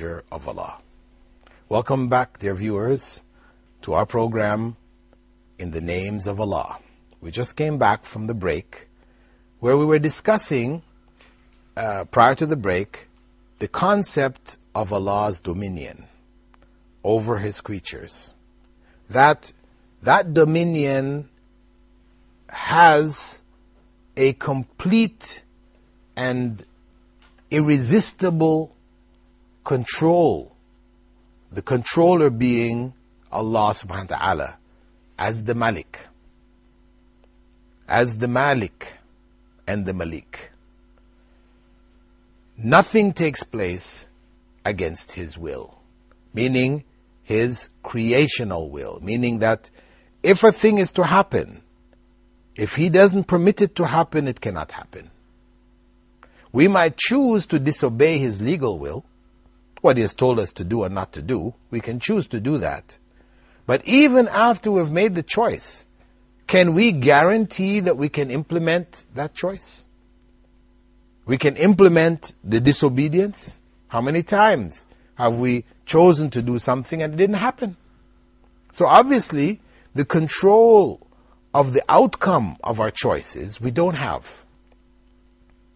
Of Allah. Welcome back, dear viewers, to our program In the Names of Allah. We just came back from the break where we were discussing, prior to the break, the concept of Allah's dominion over His creatures. That dominion has a complete and irresistible control, the controller being Allah subhanahu wa ta'ala as the Malek, as the Malek and the Maleek. Nothing takes place against His will, meaning His creational will, meaning that if a thing is to happen, if He doesn't permit it to happen, it cannot happen. We might choose to disobey His legal will, what He has told us to do and not to do. We can choose to do that. But even after we've made the choice, can we guarantee that we can implement that choice? We can implement the disobedience? How many times have we chosen to do something and it didn't happen? So obviously, the control of the outcome of our choices, we don't have.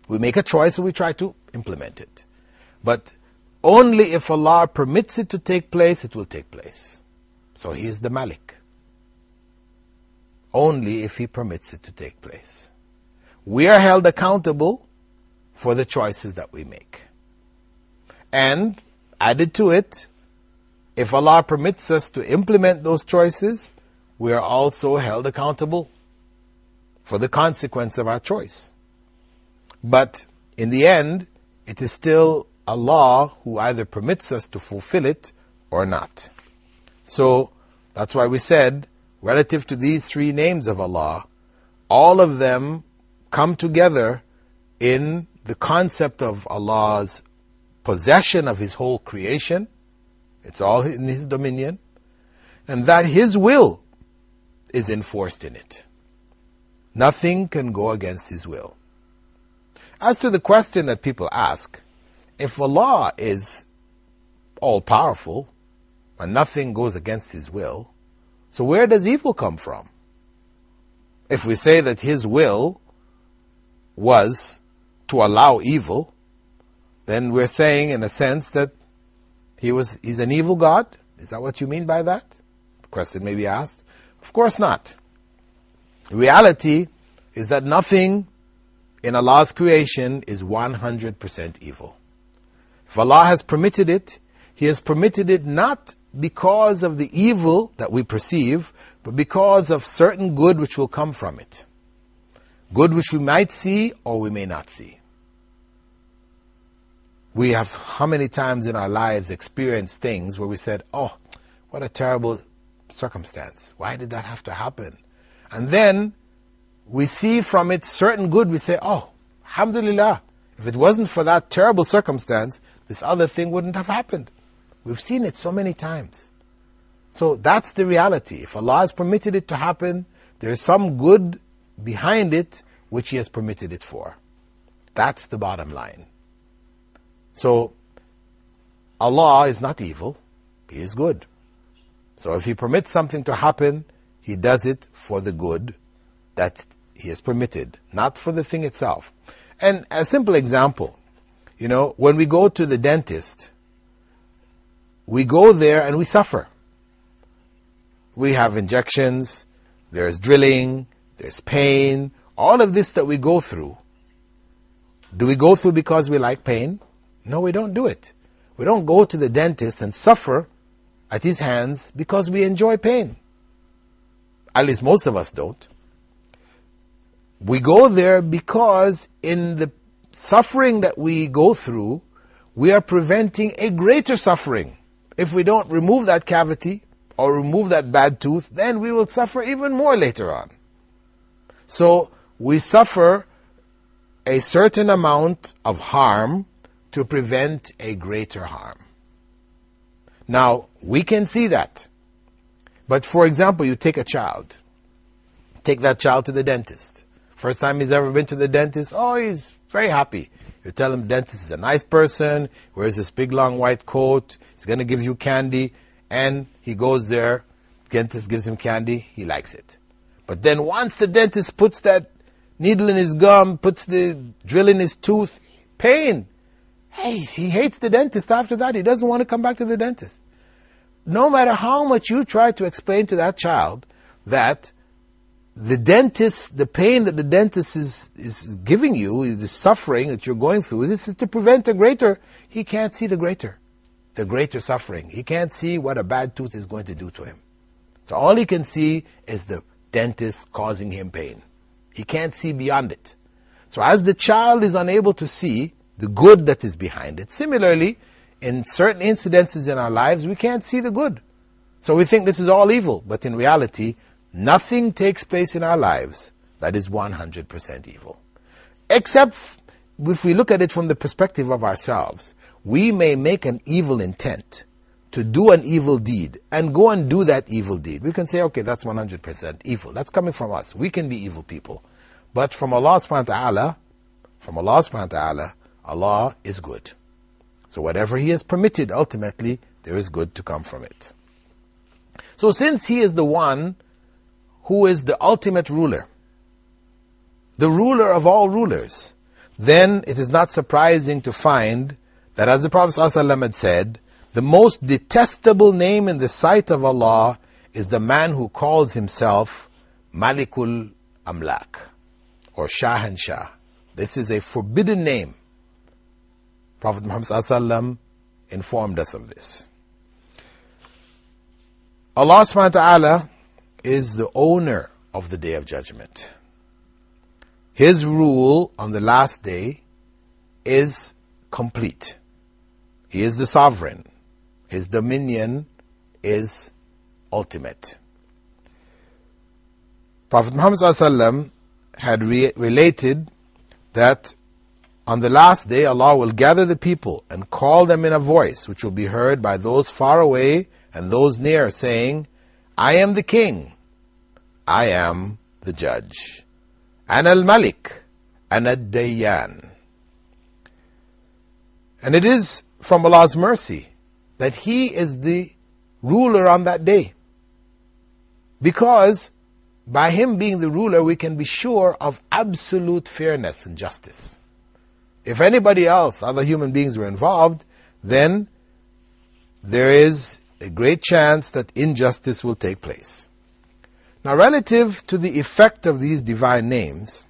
We make a choice and we try to implement it. But only if Allah permits it to take place, it will take place. So He is the Malik. Only if He permits it to take place. We are held accountable for the choices that we make. And added to it, if Allah permits us to implement those choices, we are also held accountable for the consequence of our choice. But in the end, it is still Allah who either permits us to fulfill it or not. So that's why we said, relative to these three names of Allah, all of them come together in the concept of Allah's possession of His whole creation. It's all in His dominion. And that His will is enforced in it. Nothing can go against His will. As to the question that people ask, if Allah is all-powerful and nothing goes against His will, so where does evil come from? If we say that His will was to allow evil, then we're saying in a sense that He's an evil God? Is that what you mean by that? The question may be asked. Of course not. The reality is that nothing in Allah's creation is 100% evil. If Allah has permitted it, He has permitted it not because of the evil that we perceive, but because of certain good which will come from it. Good which we might see or we may not see. We have how many times in our lives experienced things where we said, oh, what a terrible circumstance. Why did that have to happen? And then we see from it certain good, we say, oh, alhamdulillah, if it wasn't for that terrible circumstance, this other thing wouldn't have happened. We've seen it so many times. So that's the reality. If Allah has permitted it to happen, there is some good behind it which He has permitted it for. That's the bottom line. So Allah is not evil, He is good. So if He permits something to happen, He does it for the good that He has permitted, not for the thing itself. And a simple example, when we go to the dentist, we go there and we suffer. We have injections, there's drilling, there's pain, all of this that we go through. Do we go through because we like pain? No, we don't do it. We don't go to the dentist and suffer at his hands because we enjoy pain. At least most of us don't. We go there because in the suffering that we go through, we are preventing a greater suffering. If we don't remove that cavity or remove that bad tooth, then we will suffer even more later on. So we suffer a certain amount of harm to prevent a greater harm. Now, we can see that. But for example, you take a child. Take that child to the dentist. First time he's ever been to the dentist, oh, he's very happy. You tell him the dentist is a nice person, wears this big long white coat, he's going to give you candy, and he goes there, dentist gives him candy, he likes it. But then once the dentist puts that needle in his gum, puts the drill in his tooth, pain. Hey, he hates the dentist after that. He doesn't want to come back to the dentist. No matter how much you try to explain to that child that the dentist, the pain that the dentist is giving you, the suffering that you're going through, this is to prevent a greater, he can't see the greater suffering. He can't see what a bad tooth is going to do to him. So all he can see is the dentist causing him pain. He can't see beyond it. So as the child is unable to see the good that is behind it, similarly, in certain incidences in our lives, we can't see the good. So we think this is all evil, but in reality, nothing takes place in our lives that is 100% evil. Except if we look at it from the perspective of ourselves, we may make an evil intent to do an evil deed and go and do that evil deed. We can say, okay, that's 100% evil. That's coming from us. We can be evil people. But from Allah subhanahu wa ta'ala, Allah is good. So whatever He has permitted, ultimately, there is good to come from it. So since He is the one who is the ultimate ruler, the ruler of all rulers, then it is not surprising to find that, as the Prophet ﷺ had said, the most detestable name in the sight of Allah is the man who calls himself Malikul Amlak, or Shahanshah. This is a forbidden name. Prophet Muhammad ﷺ informed us of this. Allah subhanahu wa ta'ala is the owner of the Day of Judgment. His rule on the last day is complete. He is the sovereign. His dominion is ultimate. Prophet Muhammad ﷺ had related that on the last day Allah will gather the people and call them in a voice which will be heard by those far away and those near, saying, I am the king, I am the judge, and Al-Maalek, and Ad-Dayyan. And it is from Allah's mercy that He is the ruler on that day. Because by Him being the ruler, we can be sure of absolute fairness and justice. If anybody else, other human beings, were involved, then there is a great chance that injustice will take place. Now, relative to the effect of these divine names,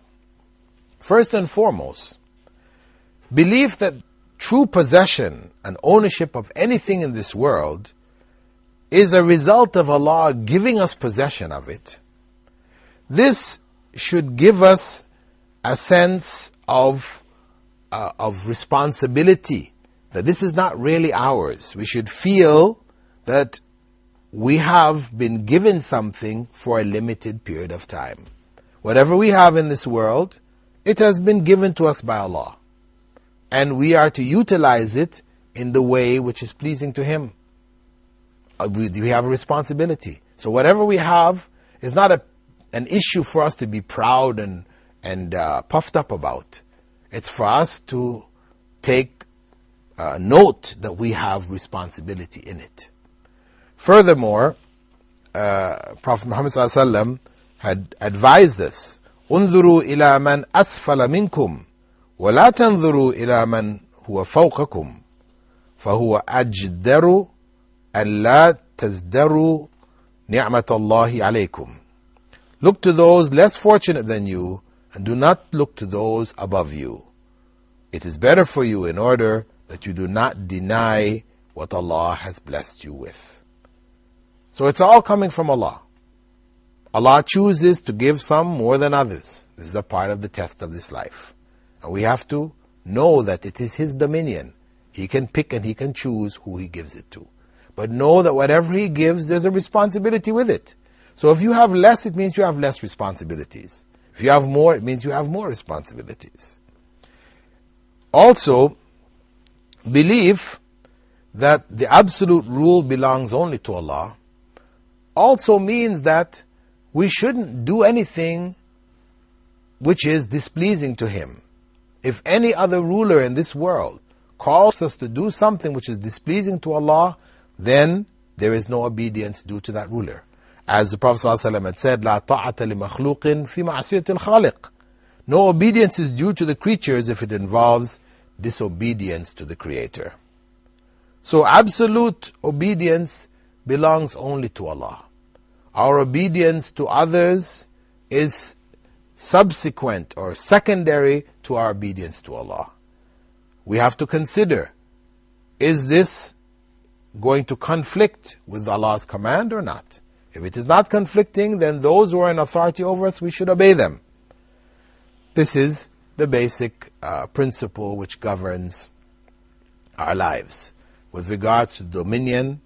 first and foremost, belief that true possession and ownership of anything in this world is a result of Allah giving us possession of it. This should give us a sense of responsibility, that this is not really ours. We should feel that we have been given something for a limited period of time. Whatever we have in this world, it has been given to us by Allah. And we are to utilize it in the way which is pleasing to Him. We have a responsibility. So whatever we have is not an issue for us to be proud and puffed up about. It's for us to take note that we have responsibility in it. Furthermore, Prophet Muhammad ﷺ had advised us, انظروا إلى من أسفل منكم ولا تنظروا إلى من هو فوقكم فهو أجدر أن لا تزدروا نعمة الله عليكم. Look to those less fortunate than you, and do not look to those above you. It is better for you in order that you do not deny what Allah has blessed you with. So it's all coming from Allah. Allah chooses to give some more than others. This is a part of the test of this life. And we have to know that it is His dominion. He can pick and He can choose who He gives it to. But know that whatever He gives, there's a responsibility with it. So if you have less, it means you have less responsibilities. If you have more, it means you have more responsibilities. Also, belief that the absolute rule belongs only to Allah also means that we shouldn't do anything which is displeasing to Him, If any other ruler in this world calls us to do something which is displeasing to Allah, then there is no obedience due to that ruler. As the Prophet ﷺ had said, لا طاعة لمخلوق في معصية الخالق. No obedience is due to the creatures if it involves disobedience to the Creator. So absolute obedience belongs only to Allah. Our obedience to others is subsequent or secondary to our obedience to Allah. We have to consider, is this going to conflict with Allah's command or not? If it is not conflicting, then those who are in authority over us, we should obey them. This is the basic principle which governs our lives. With regards to dominion,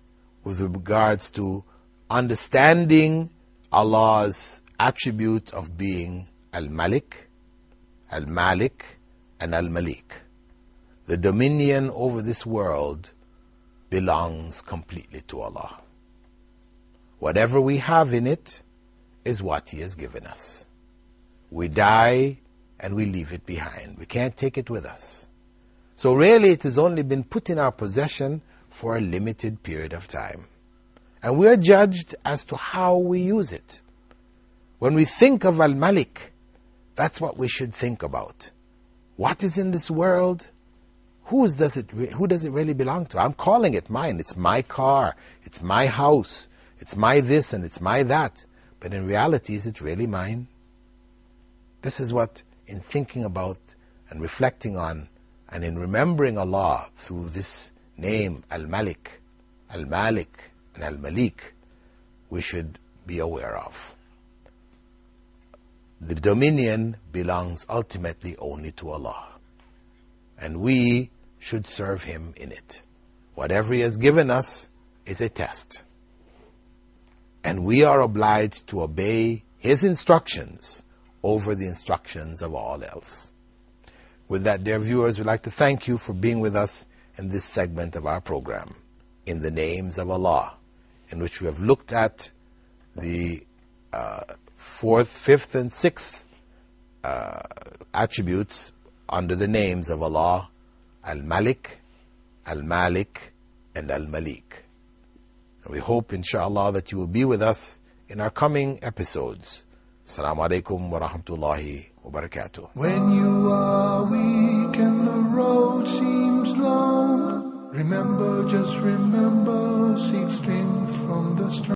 with regards to understanding Allah's attribute of being Al-Malik, Al-Maalek, and Al-Maleek. The dominion over this world belongs completely to Allah. Whatever we have in it is what He has given us. We die and we leave it behind. We can't take it with us. So really it has only been put in our possession for a limited period of time. And we are judged as to how we use it. When we think of Al-Malik, that's what we should think about. What is in this world? Who does it really belong to? I'm calling it mine. It's my car. It's my house. It's my this and it's my that. But in reality, is it really mine? This is what, in thinking about and reflecting on and in remembering Allah through this name, Al-Malik, Al-Maalek, and Al-Maleek, we should be aware of. The dominion belongs ultimately only to Allah. And we should serve Him in it. Whatever He has given us is a test. And we are obliged to obey His instructions over the instructions of all else. With that, dear viewers, we'd like to thank you for being with us in this segment of our program, In the Names of Allah, in which we have looked at the 4th, 5th, and 6th attributes under the names of Allah, Al-Malik, Al-Maalek, and Al-Maleek. And we hope, inshallah, that you will be with us in our coming episodes. Assalamu alaikum wa rahmatullahi wa barakatuh. When you are weak and the road seems long, remember, just remember, seek strength from the strong.